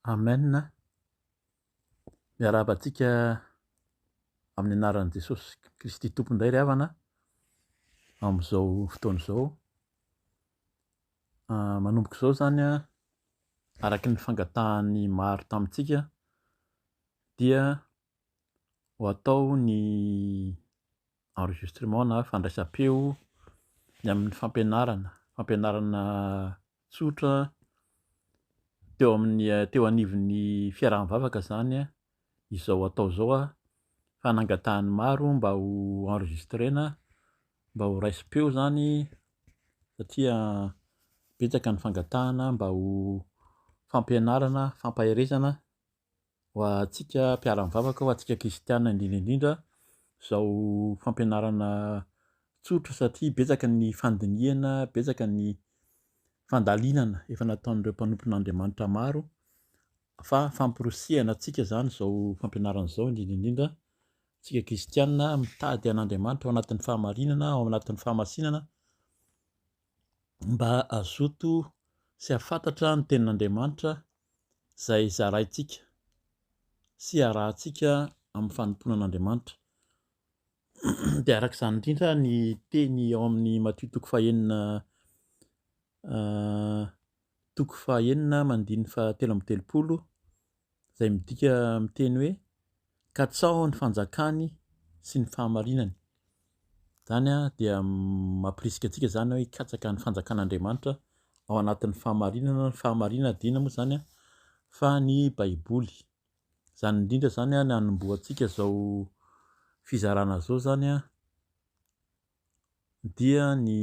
Amen. Miarabantsika amin'ny anaran'i Jesosy Kristy Tompo indray ry havana amin'izao fotoana izao. Manomboka izao zany araky ny fangatahany maro tamintsika dia ho atao ny enregistrement na fandraisam-peo ny amin'ny fampianarana tsotra teo anivon'ny fiaraha-mivavaka zany izao atao zao fa nangatahany maro mba ho enregistrena mba ho raisim-peo zany satria betsaka ny fangatahana mba ho fampianarana fampaherezana ho antsika mpiara-mivavaka ho antsika kristianina indrindra izao fampianarana tsotra satria betsaka ny fandiniana, betsaka ny fandalinana efa nataon'ireo mpanompon'Andriamanitra maro fa famporosiana antsika zany izao fampianarana izao indrindra antsika kristianina mitady an'Andriamanitra ao anatin'ny fahamarinana, ao anatin'ny fahamasinana mba azoto sy hafantatra ny tenin'Andriamanitra izay zaraintsika sy arahantsika amin'ny fanompona an'Andriamanitra. Dia arak'izany indrindra ny teny ao amin'ny Matio toko fahaenina mandiny 7:30 izay midika miteny hoe katsaho ny fanjakany sy ny fahamarinany. Zany dia mampirisika antsika zany hoe hikatsaka ny fanjakan'Andriamanitra ao anatin'ny fahamarinana. Ny fahamarinana adina moa zany fa ny baiboly. Zany indrindra zany ny hanombohantsika izao fizarana izao zany dia ny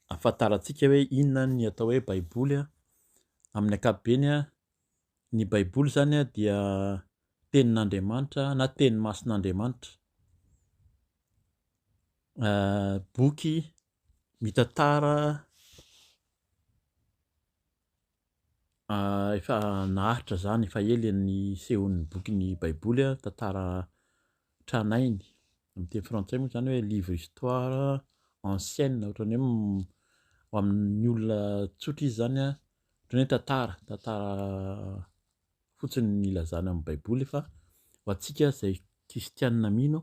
ahafantarantsika hoe inona ny atao hoe baiboly. Amin'ny ankapobeny ny baiboly zany dia tenin'Andriamanitra na teny masin'Andriamanitra, boky mitantara efa naharitra zany efa ely ny sehon'ny bokin'ny baiboly tantara tranainy. Amin'ny teny frantsay moa zany hoe livre histoire ancienne, ohatran'ny hoe ho amin'ny olona tsotra izy zany ohatran'ny hoe tantara fotsiny ny ilazana amin'ny baiboly fa ho antsika izay kristianina mino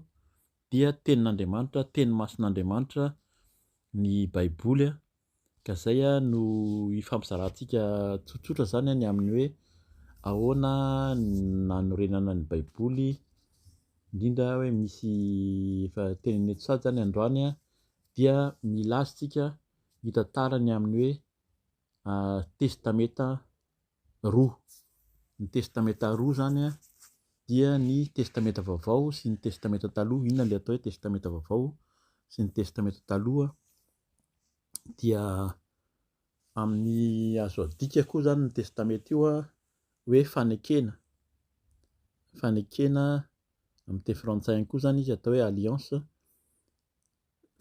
dia tenin'Andriamanitra, teny masin'Andriamanitra ny baiboly ka izay no ifampizarantsika tsotsotra zany ny amin'ny hoe ahoana nanorenana ny baiboly, indrindra hoe misy efa tenenetsika sady zany androany dia milaza tsika hitantara ny amin'ny hoe testameta roa. Ny testameta roa zany dia ny testameta vaovao sy ny testameta taloha. Inona ilay atao hoe testameta vaovao sy ny testameta taloha dia amin'ny azo adika koa zany ny testameta io hoe fanekena amin'ny teny frantsay koa zany izy atao hoe alliance.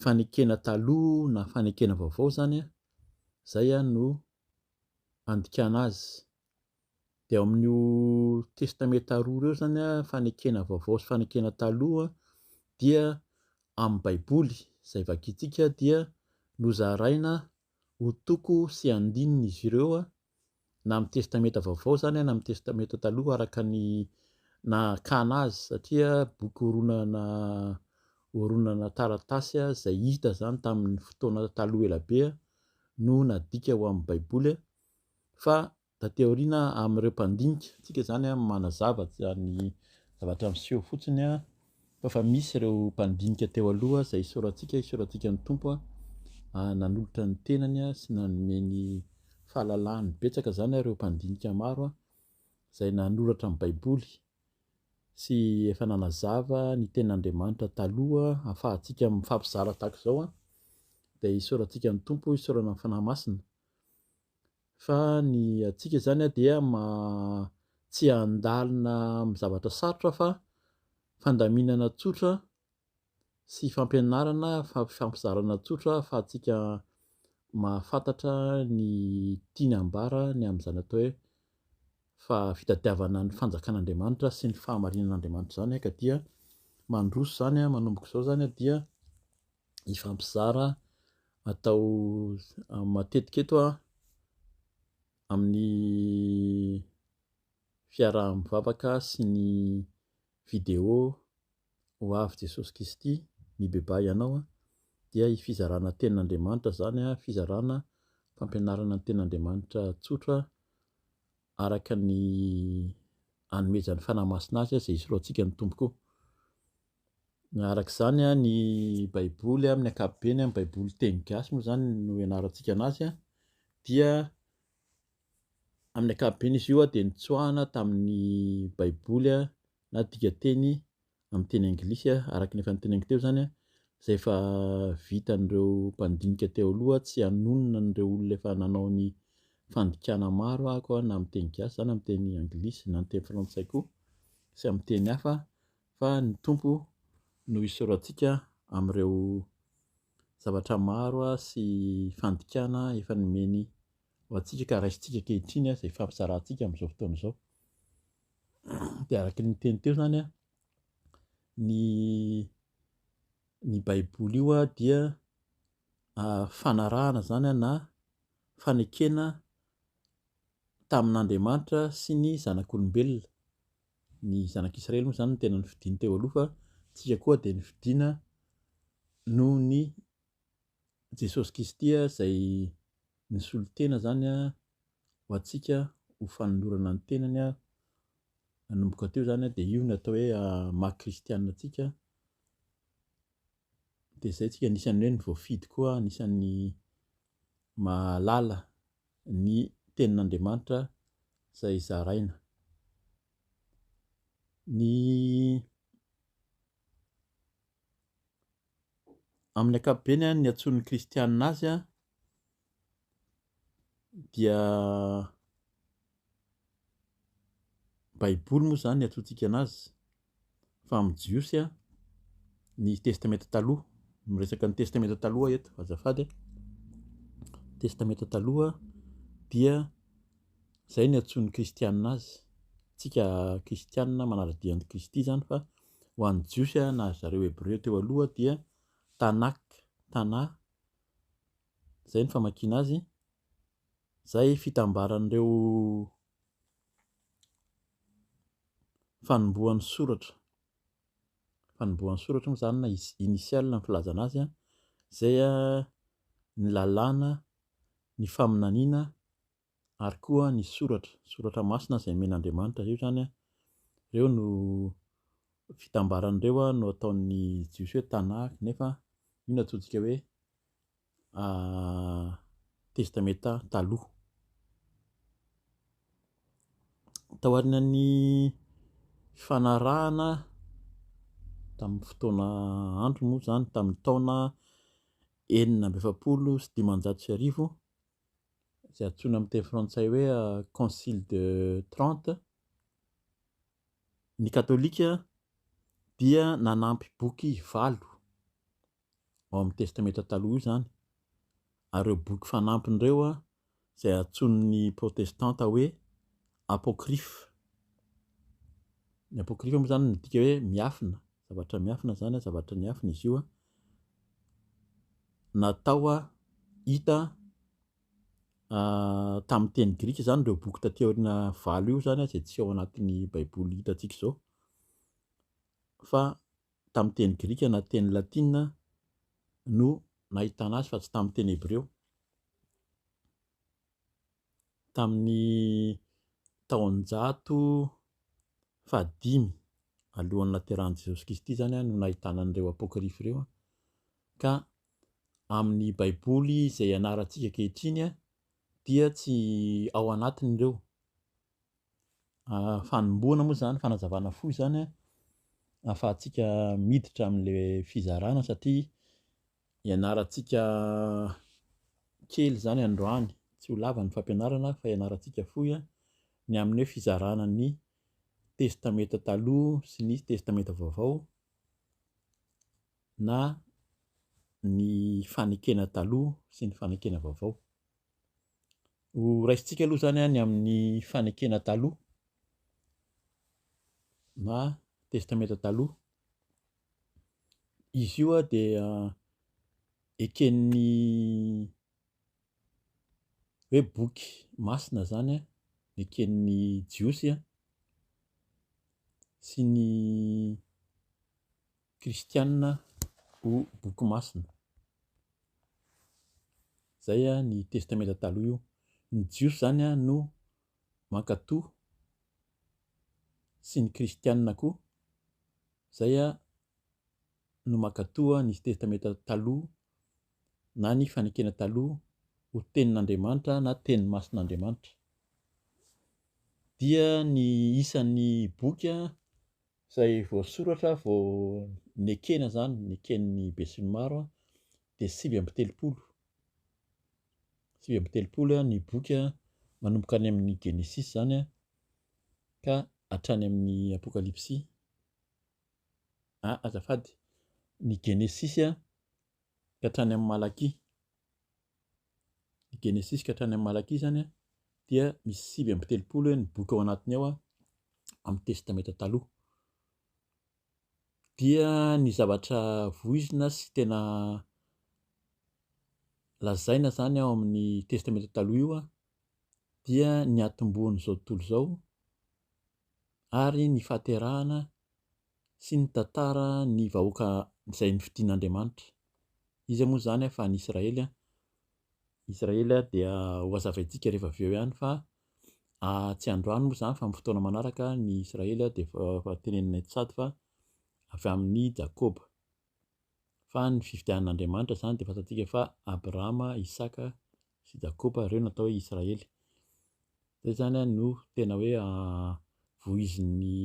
Fanekena taloha na fanekena vaovao zany zay no andikana azy. Dia ao amin'io testameta roa ireo zany fanekena vaovao sy fanekena taloha dia amin'ny baiboly izay vakintsika dia nozaraina ho toko sy andinina izy ireo na amin'ny testameta vaovao zany na amin'ny testameta taloha araka ny nakana azy satria boky horonana taratasy izay hita zany tamin'ny fotoana taloha elabe no nadika ho amin'ny baiboly fa taty aoriana amin'ireo mpandinika tsika zany manazava ny zavatra miseho fotsiny fa misy ireo mpandinika teo aloha izay isorantsika ny Tompo nanolotra ny tenany sy nanomeny fahalalahany betsaka zany ireo mpandinika maro izay nanoratra ny baiboly sy efa nanazava ny tenin'Andriamanitra taloha ahafahantsika mifampizara tahaka izao dia isorantsika ny Tompo, isorana amin'ny fanahy masina. Fa ny antsika zany dia tsy handalina amin'ny zavatra sarotra fa fandaminana tsotra sy fampianarana fampizarana tsotra fa antsika mahafantatra ny tiany ambara ny amin'izany atao hoe fa fitadiavana ny fanjakan'Andriamanitra sy ny fahamarinan'Andriamanitra zany ka dia mandroso zany manomboka izao zany dia ifampizara atao matetika eto amin'ny fiaraha-mivavaka sy ny vidéo ho avy Jesosy Kristy mibeba ianao dia fizarana tenin'Andriamanitra zany fizarana fampianarana ny tenin'Andriamanitra tsotra araka ny hanomezan'ny fanahy masina azy izay isorohantsika ny tompoko. Arak'izany ny baiboly amin'ny ankapobeny amin'ny baiboly teny gasy moa zany no ianarantsika anazy dia amin'ny ankapobeny izy io dia nitsoahana tamin'ny baiboly na dikateny amin'ny teny anglisy araka ny efa niteneniko teo zany izay efa vitan'ireo mpandinika teo aloha tsy hanonona an'ireo olona efa nanao ny fandikana maro na amin'ny teny gasy zany amin'ny teny anglisy na amin'ny teny frantsay koa sy amin'ny teny hafa fa ny tompo no isorantsika amin'ireo zavatra maro sy fandikana efa nomeny ho antsika ka raisintsika ankehitriny izay fampizarantsika amin'izao fotoana izao. Dia araka ny teny teo zany ny baiboly io dia fanarahana zany na fanekena tamin'Andriamanitra sy ny zanak'olombelona. Ny zanak'Israely moa zany no tena nifidiany teo aloha fa tsika koa dia nifidiana noho ny Jesosy Kristy izay nisolo tena zany ho antsika ho fanolorana ny tenany nanomboka teo zany dia io no atao hoe maha kristianina antsika. Dia izay tsika anisan'ny hoe ny voafidy koa anisan'ny mahalala ny tenin'Andriamanitra izay zaraina. Amin'ny ankapobeny ny antsoin'ny kristianina azy dia baiboly moa zany ny antsointsika anazy fa amin'ny jiosy ny testameta taloha, miresaka ny testameta taloha eto azafady. Testameta taloha dia izay ny antsoin'ny kristianina azy, tsika kristianina manara-dian'i Kristy zany fa ho an'ny jiosy na zareo hebreo teo aloha dia Tanak, izay ny famakiana azy, izay fitambaran'ireo fanombohan'ny soratra. Fanombohan'ny soratra moa zany na initial ny filazana azy izay ny lalàna, ny faminaniana ary koa ny soratra masina izay nomen'Andriamanitra io zany ireo no fitambaran'ireo no ataon'ny jiosy hoe Tanak nefa io no antsointsika hoe testameta taloha. Tao aorian'ny fanarahana tamin'ny fotoana andro moa zany tamin'ny taona 1950 izay antsoina amin'ny teny frantsay hoe concile de Trente, ny katolika dia nanampy boky 8 ao amin'ny testameta taloha io zany ary ireo boky fanampin'ireo izay antsoin'ny protestanta hoe apôkrify. Ny apôkrify moa zany midika hoe miafina, zavatra miafina zany zavatra miafina izy io natao hita tamin'ny teny grika zany ireo boky taty aoriana 9 io zany izay tsy ao anatin'ny baiboly hitantsika izao fa tamin'ny teny grika na teny latina no nahitana azy fa tsy tamin'ny teny hebreo. Tamin'ny taonjato 5 alohan'ny nahaterahan'i Jesosy Kristy zany no nahitana an'ireo apôkrify ireo ka amin'ny baiboly izay ianarantsika ankehitriny dia tsy ao anatiny ireo. Fanombohana moa zany, fanazavana fohy zany ahafahantsika miditra amin'ilay fizarana satria ianarantsika kely zany androany, tsy ho lava ny fampianarana fa ianarantsika fohy ny amin'ny hoe fizarana ny testameta taloha sy ny testameta vaovao na ny fanekena taloha sy ny fanekena vaovao. Ho raisintsika aloha zany ny amin'ny fanekena taloha na testameta taloha. Izy io dia eken'ny hoe boky masina zany eken'ny jiosy sy ny kristianina ho boky masina. Zay ny testamenta taloha io. Ny jiosy zany no mankatoa sy ny kristianina koa zay no mankatoa ny testamenta taloha na ny fanekena taloha ho tenin'Andriamanitra na teny masin'Andriamanitra. Dia ny isan'ny boky izay voasoratra vao nekena zany, neken'ny be sy ny maro dia 7telopolo. 7telopolo ny boky manomboka any amin'ny Genesis zany ka hatrany amin'ny Apokalipsy. Azafady, ny Genesis ka hatrany amin'ny Malaky. Ny Genesis ka hatrany amin'ny Malaky zany dia misy 7telopolo ny boky ao anatiny ao amin'ny testamenta taloha. Dia ny zavatra voizina sy tena lazaina zany ao amin'ny testamenta taloha io dia ny atombohan'izao tontolo izao ary ny fahaterahana sy ny tantara ny vahoaka izay nifidian'Andriamanitra. Izy moa zany fa ny Israely dia ho hazavaintsika rehefa avy eo ihany fa tsy androany moa zany fa amin'ny fotoana manaraka ny Israely dia efa tenenina etsady fa avy amin'ny Jakoba. Fa ny fifidian'Andriamanitra zany dia fantatsika fa Abrahama, Isaka sy Jakoba ireo natao hoe Israely. Zay zany no tena hoe voizin'ny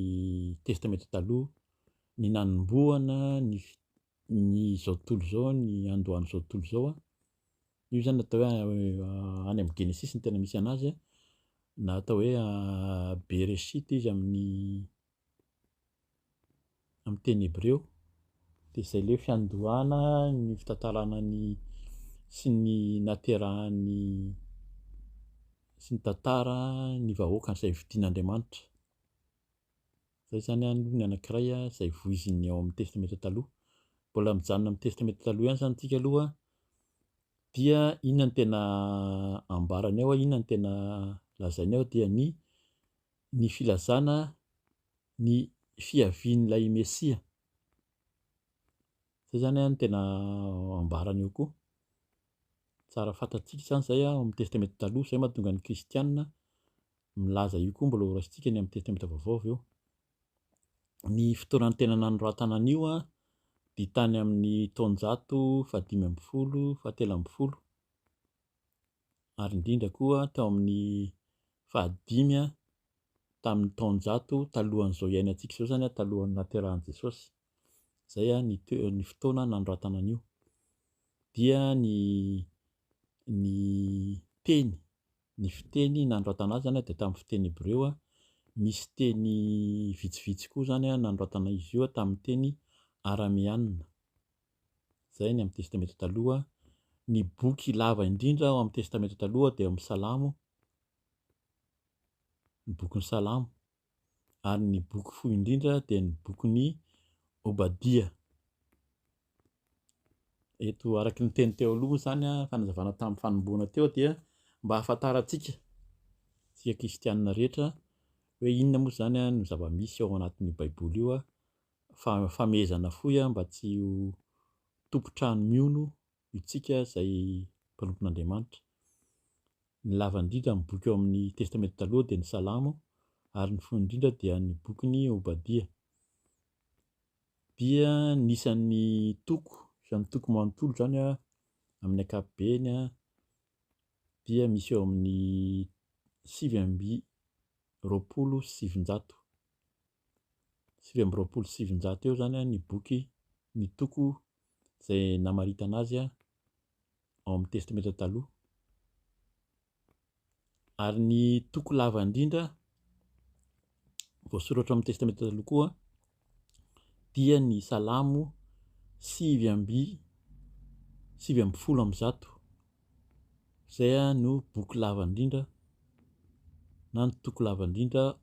testamenta taloha, ny nanombohana ny zao tontolo zao, ny andohan'izao tontolo zao. Io zany natao hoe any amin'ny Genesis ny tena misy anazy na atao hoe Bereshit izy amin'ny teny Hebreo. Dia izay ilay fiandohana, ny fitantarana ny sy ny nahaterahan'ny sy ny tantara ny vahoaka izay fidian'Andriamanitra. Zay zany ny anankiray izay voiziny ao amin'ny testamenta taloha. Mbola mijanona amin'ny testamenta taloha ihany zany tsika aloha dia inona ny tena ambarany ao, inona ny tena lazainy ao dia ny filazana ny fiavian'ilay Mesia. Zay zany ny tena ambarany eo koa. Tsara fantatsika zany zay amin'ny testamenta taloha, izay mahatonga ny kristianina milaza io koa, mbola ho raisitsika ny amin'ny testamenta vaovao avy eo. Ny fotoanany tena nanoratana an'io dia tany amin'ny taonjato 510, 710 ary indrindra koa tao amin'ny 500 tamin'ny taonjato talohan'izao iainantsika izao zany, talohan'ny nahaterahan'i Jesosy. Zay ny fotoana nanoratana an'io. Dia ny fiteny nanoratana azy zany dia tamin'ny fiteny Hebreo. Misy teny vitsivitsy koa zany nanoratana izy io tamin'ny teny arameanina. Zay ny amin'ny testamenta taloha. Ny boky lava indrindra ao amin'ny testamenta taloha dia amin'ny Salamo, ny bokin'ny Salamo, ary ny boky fohy indrindra dia ny bokin'ny Obadia. Eto araka ny teny teo aloha zany fanazavana tamin'ny fanombohana teo dia mba hahafantarantsika tsika kristianina rehetra hoe inona moa zany no zava-misy ao anatin'ny Baiboly io, fanomezana fohy mba tsy ho tompo-trano miono isika izay mpanompon'Andriamanitra. Ny lava indrindra ny boky ao amin'ny testamenta taloha dia ny Salamo, ary ny fohy indrindra dia ny bokin'ny Obadia. Dia nisan'ny toko manontolo zany amin'ny ankapobeny dia misy eo amin'ny 720 eo zany ny boky, ny toko izay namaritana azy ao amin'ny testamenta taloha. Ary ny toko lava indrindra voasoratra amin'ny testamenta taloha koa dia ny Salamo 7:100. Zay no boky lava indrindra na ny toko lava indrindra.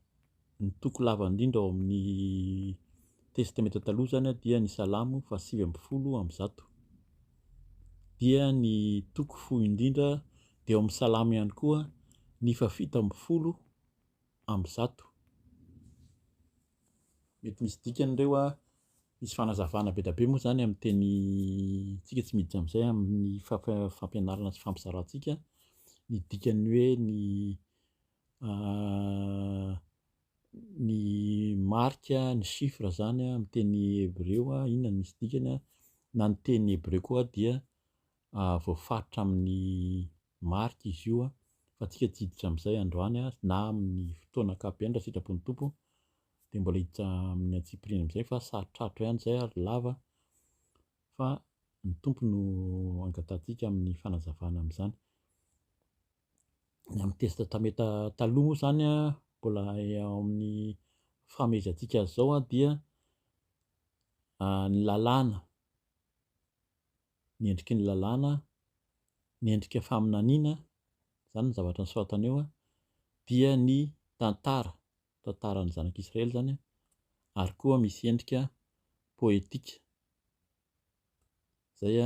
Ny toko lava indrindra ao amin'ny testamenta taloha zany dia ny Salamo 7:100. Dia ny toko fohy indrindra dia ao amin'ny Salamo ihany koa ny 7:100. mety misy dikany ireo a, misy fanazavana be da be moa zany amin'ny teny tsika tsy miditra amin'izay amin'ny fampianarana sy fampizarantsika. Ny dikany hoe ny marika, ny chiffre zany amin'ny teny hébreu inona no misy dikany na ny teny hébreu koa dia voafaritra amin'ny marika izy io fa tsika tsy hiditra amin'izay androany na amin'ny fotoana ankapobeny raha sitrapon'ny tompo dia mbola hiditra amin'ny antsipiriana amin'izay fa sarotrarotra ihany izay ary lava fa ny tompo no angatantsika amin'ny fanazavana amin'izany. Ny amin'ny testameta taloha moa zany mbola ao amin'ny fanomezantsika azy izao dia ny lalàna, ny endriky ny lalàna, ny endrika faminaniana, izany ny zavatra nosoratana eo dia ny tantaran'ny zanak'Israely zany ary koa misy endrika poetika. Izay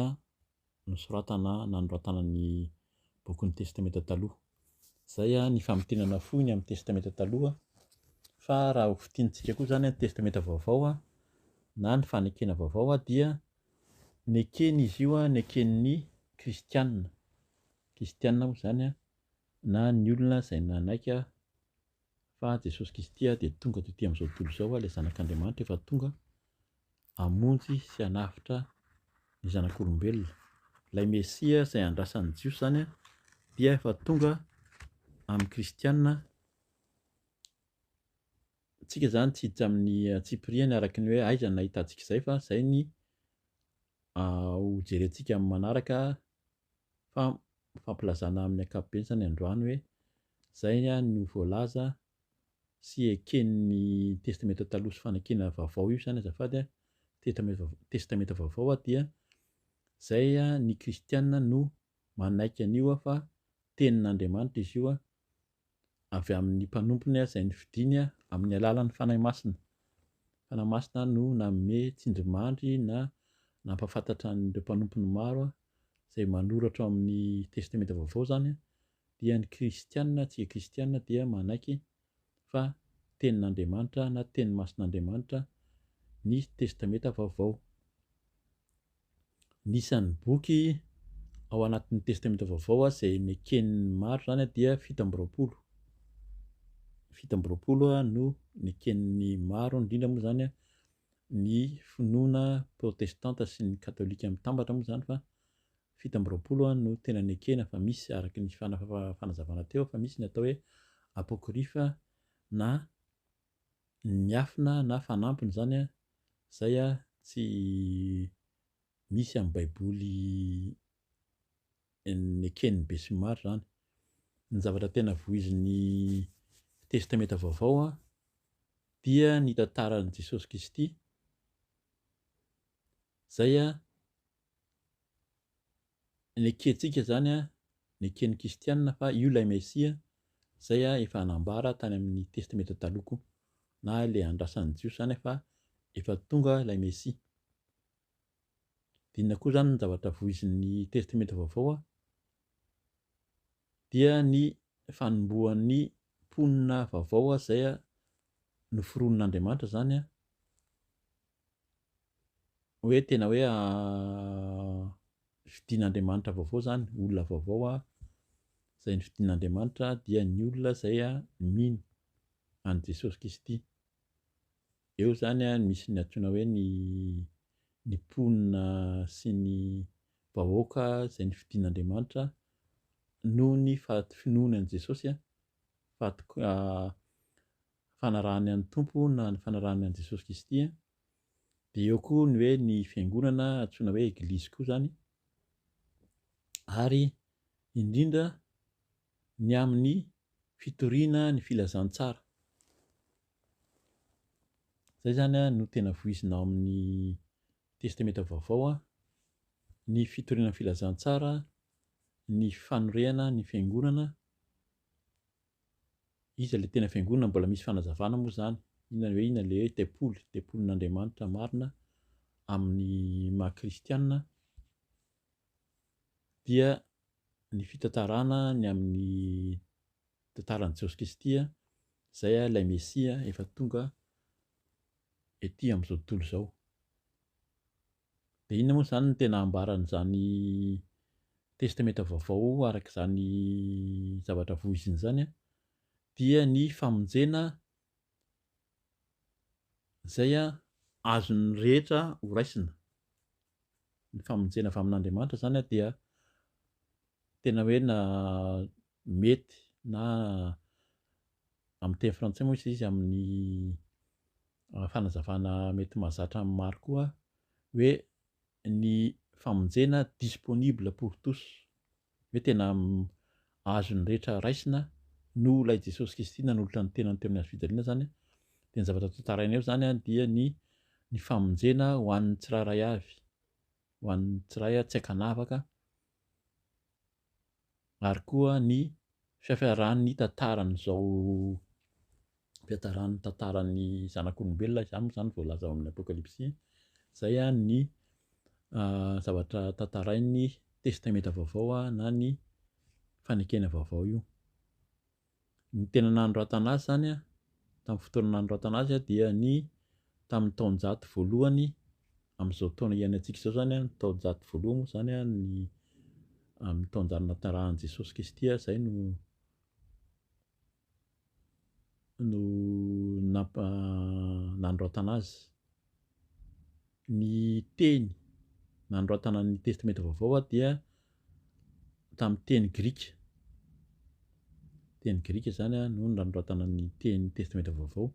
nosoratana nanoratana ny bokin'ny testameta taloha. Izay ny famontenana fo ny amin'ny testameta taloha. Fa raha ho fitiantsika koa zany ny testameta vaovao na ny fanekena vaovao dia nekena izy io neken'ny kristianina. Kristianina moa zany na ny olona izay nanaiky fa Jesosy Kristy dia tonga tety amin'izao tontolo izao ilay zanak'Andriamanitra efa tonga hamonjy sy hanafitra ny zanak'olombelona. Ilay Mesia izay andrasan'ny Jiosy zany dia efa tonga amin'ny kristianina. Tsika zany tsy hiditra amin'ny antsipiriany araka ny hoe aiza no nahitantsika izay fa izay ny ho jerentsika amin'ny manaraka fa fampilazana amin'ny ankapobeny zany androany hoe izay no voalaza sy eken'ny testameta taloha sy fanekena vaovao io zany azafady testameta vaovao dia izay ny kristianina no manaiky an'io fa tenin'Andriamanitra izy io avy amin'ny mpanompony izay nifidiany amin'ny alalan'ny fanahy masina. Fanahy masina no nanome tsindrimandry na nampahafantatra an'ireo mpanompony maro izay manoratra amin'ny testameta vaovao zany dia ny kristianina, tsika kristianina dia manaiky fa tenin'Andriamanitra na teny masin'Andriamanitra ny testameta vaovao. Nisan'ny boky ao anatin'ny testameta vaovao izay neken'ny maro zany dia 720. 720 no neken'ny maro indrindra moa zany ny finoana protestanta sy ny katolika mitambatra moa zany fa 720 no tena nekena fa misy araky ny fanazavana teo fa misy ny atao hoe apôkrifa na miafina na fanampiny zany izay tsy misy amin'ny baiboly neken'ny be sy maro zany. Ny zavatra tena voizin'ny testameta vaovao dia ny tantaran'i Jesosy Kristy izay nekentsika zany neken'ny kristianina fa io ilay Mesia izay efa hanambara tany amin'ny testameta taloha na ilay andrasan'ny Jiosy zany fa efa tonga ilay Mesia. Dinona koa zany ny zavatra voizin'ny testameta vaovao dia ny fanombohan'ny mponina vaovao izay noforonon'Andriamanitra zany hoe tena hoe fidian'Andriamanitra vaovao zany, olona vaovao izay ny fidian'Andriamanitra dia ny olona izay mino an'i Jesosy Kristy. Eo zany misy ny antsoina hoe ny mponina sy ny vahoaka izay ny fidian'Andriamanitra noho ny finoany an'i Jesosy fanarahany an'ny tompo na ny fanarahany an'i Jesosy Kristy. Dia eo koa ny hoe ny fiangonana antsoina hoe eglizy koa zany ary indrindra ny amin'ny fitoriana ny filazantsara. Izay zany no tena voizina ao amin'ny testameta vaovao ny fitoriana ny filazantsara, ny fanorenana ny fiangonana. Iza ilay tena fiangonana mbola misy fanazavana moa zany, inona hoe inona ilay hoe tempolin'Andriamanitra marina amin'ny maha-kristianina dia ny fitantarana ny amin'ny tantaran'i Jesosy Kristy izay ilay Mesia efa tonga ety amin'izao tontolo izao. Dia inona moa izany no tena ambaran'izany testameta vaovao arak'izany zavatra voiziny izany dia ny famonjena izay azony rehetra ho raisina. Ny famonjena avy amin'Andriamanitra izany dia tena hoe na mety na amin'ny teny frantsay moa izy amin'ny fanazavana mety mahazatra amin'ny maro koa hoe ny famonjena disponible pour tous, hoe tena azony rehetra raisina no ilay Jesosy Kristy nanolotra ny tenany teo amin'ny hazofijaliana zany. Dia ny zavatra tantaraina eo zany dia ny famonjena ho an'ny tsirairay avy, ho an'ny tsiray tsy ankanavaka, ary koa ny fiafiaran'ny tantaran'izao fiataran'ny tantaran'ny zanak'olombelona izany moa izany voalaza ao amin'ny apokalipsy. Izay ny zavatra tantarain'ny testameta vaovao na ny fanekena vaovao io. Ny tena nanoratana azy zany tamin'ny fotoana nanoratana azy dia ny tamin'ny taonjato voalohany amin'izao taona iainantsika izao zany ny taonjato voalohany moa zany ny amin'ny taonjany natarahan'i Jesosy Kristy izay no nanoratana azy. Ny teny nanoratana ny testameta vaovao dia tamin'ny teny grika. Teny grika zany no nanoratana ny teny testameta vaovao.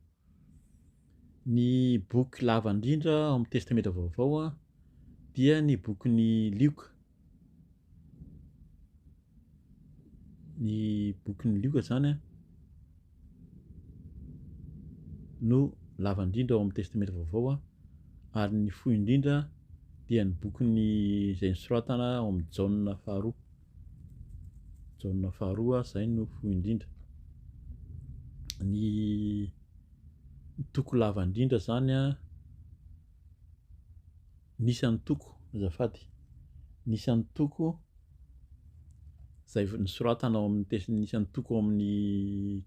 Ny boky lava indrindra ao amin'ny testameta vaovao dia ny bokin'ny Lioka. Ny bokin'ny Lioka zany no lava indrindra ao amin'ny testameta vaovao, ary ny fohy indrindra dia ny bokin'ny izay nosoratana ao amin'ny Jaona faharoa. Jaona faharoa izay no fohy indrindra. Ny toko lava indrindra zany nisan'ny toko azafady, nisan'ny toko izay nosoratana ao amin'ny nisan'ny toko ao amin'ny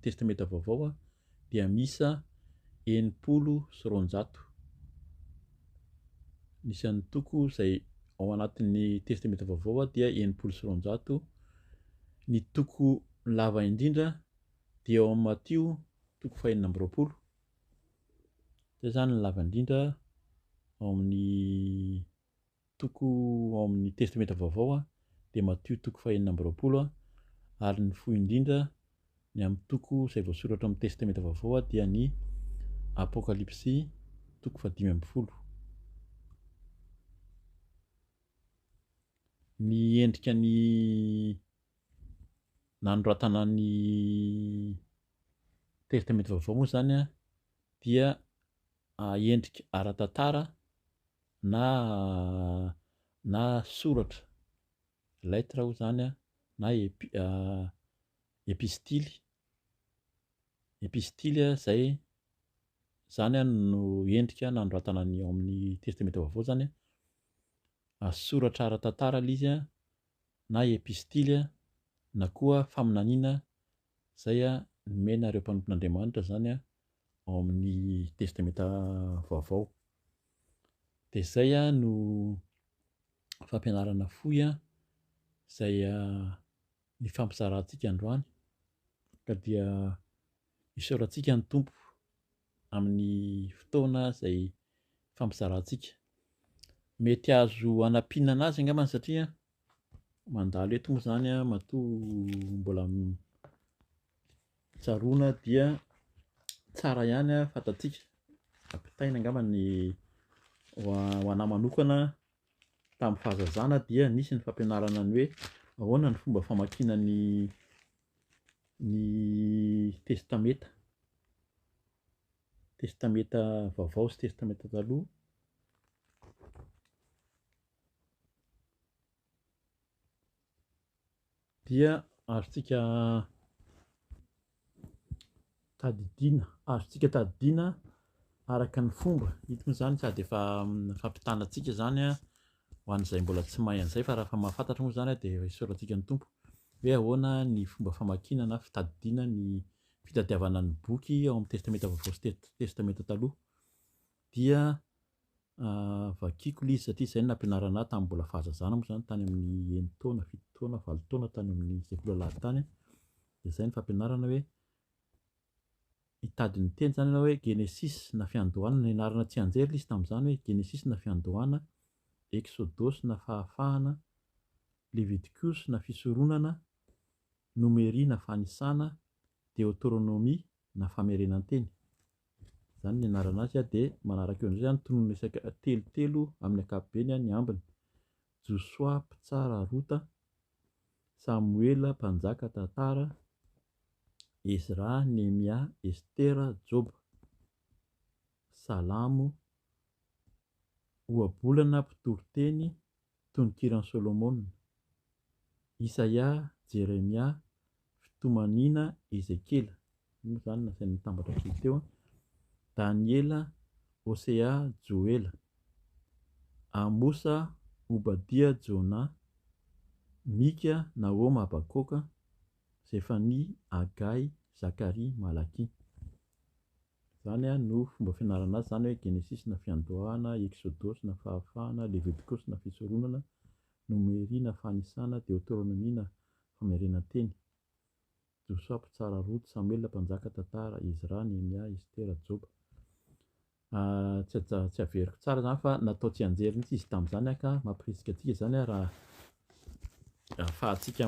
testameta vaovao dia misa 900. Nisan'ny toko izay ao anatin'ny testameta vaovao dia 900. Ny toko lava indrindra dia ao amin'ny Matio toko 220. Izay zany ny lava indrindra ao amin'ny toko ao amin'ny testameta vaovao dia Matio toko 220, ary ny fohy indrindra ny amin'ny toko izay voasoratra amin'ny testameta vaovao dia ny apokalipsy toko 5. Ny endrika ny nanoratana ny testameta vaovao moa zany dia endrika ara-tantara na soratra, lettre ho zany na epistily izay zany no endrika nanoratana ny ao amin'ny testameta vaovao zany. Soratra ara-tantara ilay izy na epistily na koa faminaniana izay nomena ireo mpanompon'Andriamanitra zany ao amin'ny testameta vaovao. Dia izay no fampianarana fohy izay ny fampizarantsika androany, ka dia isaorantsika ny Tompo amin'ny fotoana izay fampizarantsika. Mety azo hanampiana azy angambany satria mandalo eto moa zany matoa mbola tsaroana dia tsara ihany fantatsika. Ampitaina angambany ho anahy manokana tamin'ny fahazazana dia nisy ny fampianarana ny hoe ahoana ny fomba famakiana ny testameta vaovao sy testameta taloha. Dia azontsika tadidiana araka ny fomba hita moa zany, sady efa fampitanantsika zany ho an'izay mbola tsy mahay an'izay, fa raha mahafantatra moa zany dia isaorantsika ny Tompo hoe ahoana ny fomba famakiana na fitadidiana ny fitadiavana ny boky ao amin'ny testameta vaovao sy testameta taloha. dia vakiako ilay izy satria izay no nampianarana ahy tamin'ny mbola fahazazana moa izany tany amin'ny 9 taona, 7 taona, 8 taona tany amin'ny sekoly lahatany. Dia izay ny fampianarana hoe hitady ny teny izany ianao hoe Genesis na fiandohana, nianarana tsy anjery ilay izy tamin'izany hoe Genesis na fiandohana, Exodus na fahafahana, Leviticus na fisoronana, Numérie na fanisana, Deutéronomie na famerenan-teny. Izany ny anarana azy dia manaraka eo amin'izay tononona isaka telotelo amin'ny ankapobeny ny ambiny: Joshua mpitsara rota, Samuela mpanjaka tantara, Ezra, Nehemia, Estera, Job, Salamo, ohabolana mpitory-teny, tononkirany Solomonina, Isaia, Jeremia, fitomanina, Ezekela. Io zany nasainy nitambatra kely teo. Daniela, Hosea, Joela, Amosa, Obadia, Jona, Mika, Nahoma, Habakoka, Zefania, Hagai, Zakaria, Malaki. Izany no fomba fianarana azy, izany hoe Genesis na fiandohana, Exodus na fahafahana, Leviticus na fisoronana, Numérie na fanisana, Deutéronomie na famerenan-teny, Joshua mpitsara roto, Samuel mpanjaka tantara, Ezra, Nehemia, Estera, Job. Tsy averiko tsara izany fa natao tsy anjery mihitsy izy tamin'izany ka mampirisika antsika izany raha ahafahantsika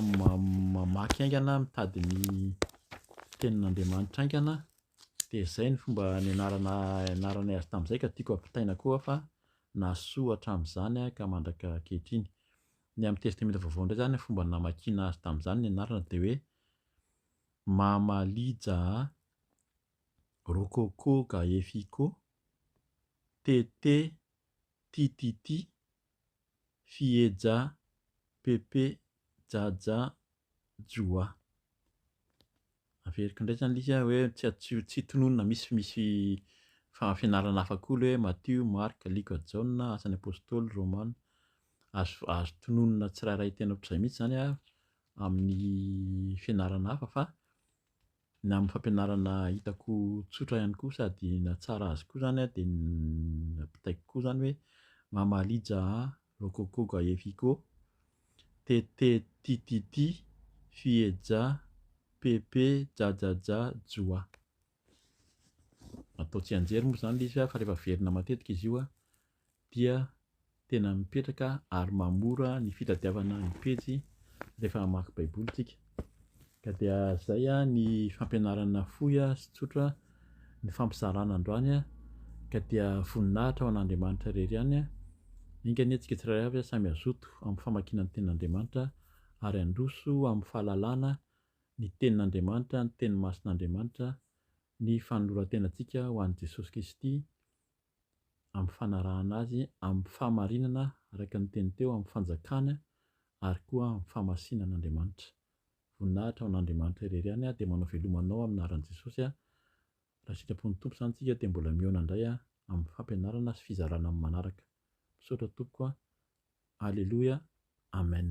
mamaky aingana, mitady ny tenin'Andriamanitra aingana. Dia izay ny fomba nianaranay azy tamin'izay ka tiako ampitaina koa fa nahasoa hatramin'izany ka mandraka ankehitriny. Ny amin'ny testamenta vaovao indray izany fomba namakiana azy tamin'izany ny anarana dia hoe Mamalija, Rokoko, Gaefiko, Tete, Tititi, Fieja, Pepe, Jaja, Joa. Averiko indray izany izy hoe tsy tononona misy fianarana hafa koa hoe Matthieu, Marc, Luc, John, Asan'ny Apôstôly, Romana. Azo tononona tsirairay tena ohatr'izay mihitsy izany amin'ny fianarana hafa, fa ny amin'ny fampianarana hitako tsotra ihany koa sady nahatsara azy koa izany dia nampitaiko koa izany hoe Mamalija, Rokoko, Gaefiko, Tete, Tititi, Fieja, Pepe, Jajaja, Joa. Atao tsy anjery moa izany izy fa rehefa verina matetika izy io dia tena mipetraka ary mamora ny fitadiavana ny pejy rehefa mamaky baiboly isika. Ka dia izay ny fampianarana fohy sy tsotra ny fampizarana androany ka dia voninahitra ho an'Andriamanitra irery ihany. Inga anie antsika tsirairay avy samy azoto amin'ny famakiana ny tenin'Andriamanitra ary handroso amin'ny fahalalana ny tenin'Andriamanitra, ny teny masin'Andriamanitra, ny fanoloran-tenantsika ho an'i Jesosy Kristy amin'ny fanarahana azy, amin'ny fahamarinana araka ny teny teo, amin'ny fanjakana ary koa amin'ny fahamasinan'Andriamanitra. Voninahitra ho an'Andriamanitra irery ihany dia manao velomanao amin'ny anaran'i Jesosy. Raha sitrapon'ny Tompo izany tsika dia mbola mihaona indray amin'ny fampianarana sy fizarana amin'ny manaraka. Misaotra tompoko. Alleluia. Amen.